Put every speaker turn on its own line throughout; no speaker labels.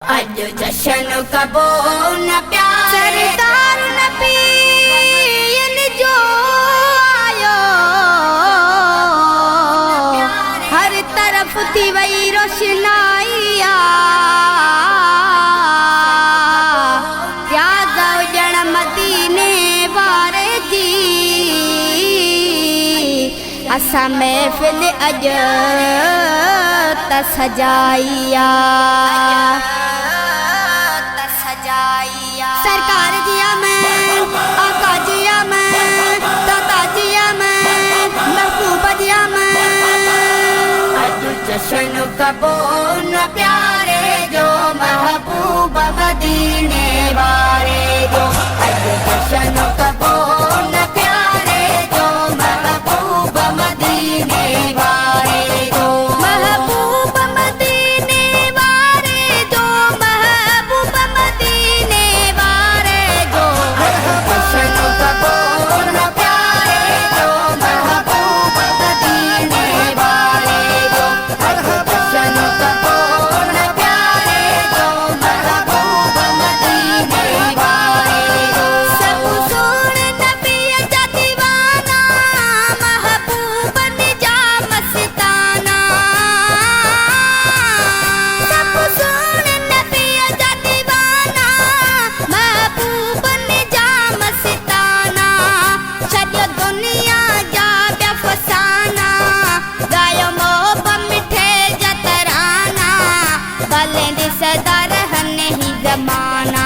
अज जशन कबो न प्यार सरदार नबीन जो आयो, हर तरफ थी वही रोशनाइया, प्याज़ उजण मदीने वारे जी, असा महफिल अज त सजाइया। सरकार जिया मैं, आका जिया मैं, दादा जिया मैं, महबूब जिया मैं। अज जशन कबो न प्यारे जो महबूब मदीने वारे जो, अज जशन कबो न प्यारे जो महबूब मदीने वारे जो, महबूब मदीने वारे जो, महबूब मदीने वारे जो, जशन कबो न प्यारे जो महबूब मदीने वारे जो, जशन कबो न प्यारे जो महबूब मदीने वारे जो। सब सुन नबी जा दीवाना, महबूब निजा मस्ताना, सब सुन नबी जा दीवाना, महबूब निजा मस्ताना, सॼो दुनिया जा ॿिया फसाना, गायो मोहब मिठे जा तराना, भले ॾिसंदा रहनि ही ज़माना,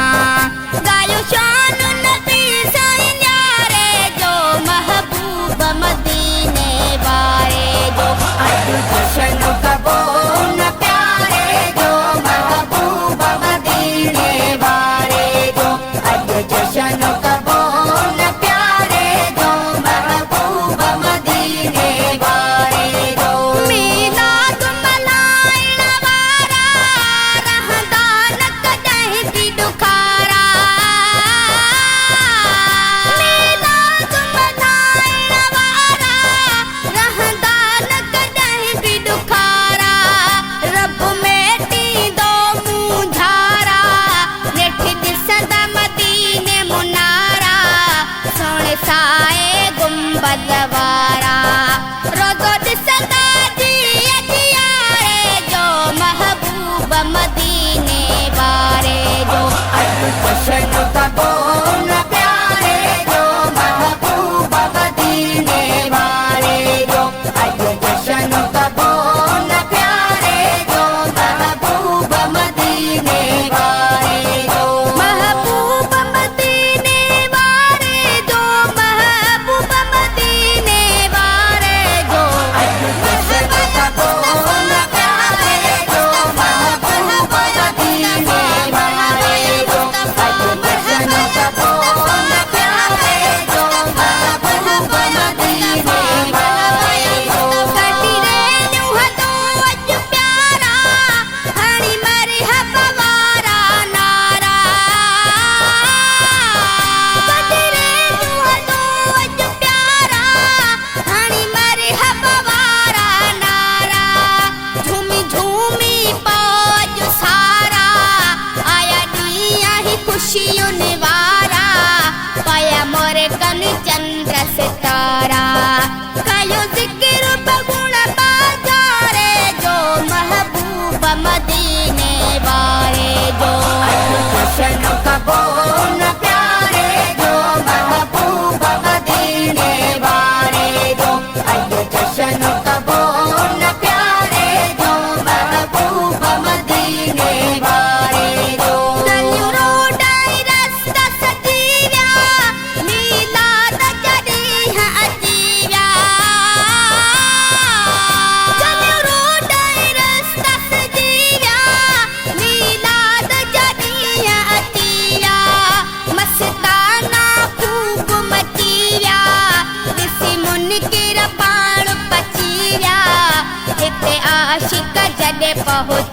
गायो शान नबी साईं यारे जो महबूब मदीने वारे जो, अज जशन कबो न प्यारे जो महबूब मदीने वारे जो, अज जशन कबो न प्यारे जो महबूब मदीने वारे जो। मीलाद मल्हाइण वारा रहंदा न कॾहिं बि ॾुखारा, मीलाद मल्हाइण वारा रहंदा न कॾहिं बि ॾुखारा, रब में ॾींदो मुंझारा, नेठि ॾिसंदा मदीने मुनारा, सोणे साए गुंबद वारा, रोज़ो ॾिसंदा जिया जियारे जो महबूब मदीने वारे जो, अज जशन कबो न प्यारे जो महबूब मदीने वारे जो, अज जशन कबो न प्यारे जो महबूब मदीने वारे जो, महबूब मदीने वारे जो, महबूब मदीने वारे जो, अज जशन कबो न प्यारे जो महबूब मदीने वारे जो, अज जशन कबो न प्यारे जो महबूब मदीने वारे जो। कटी रे न्यूं हदो अज प्यारा, हणी मरहब वारा नारा, कटी रे न्यूं हदो अज प्यारा, हणी मरहब वारा नारा, झूमी झूमी पौज सारा, आया ॾींहं ही खुशियुनि वारा, पाया मोरे कन चंद्र सितारा, कयो ज़िक्र बगुण बाज़ारे जो महबूब मदीने वारे जो, अज जशन कबो न प्यारे जो महबूब मदीने वारे जो, अज जशन कबो न प्यारे जो महबूब मदीने वारे जो। गलियूं रोडाई रस्ता सजी विया, मीलाद जा ॾींहं अची विया, गलियूं रोडाई रस्ता सजी विया, मीलाद जा ॾींहं अची विया, मस्ताना ख़ूब मची विया, ॾिसी मुनकिर पाण पची विया, हिते आशिक़ जॾहिं पहुची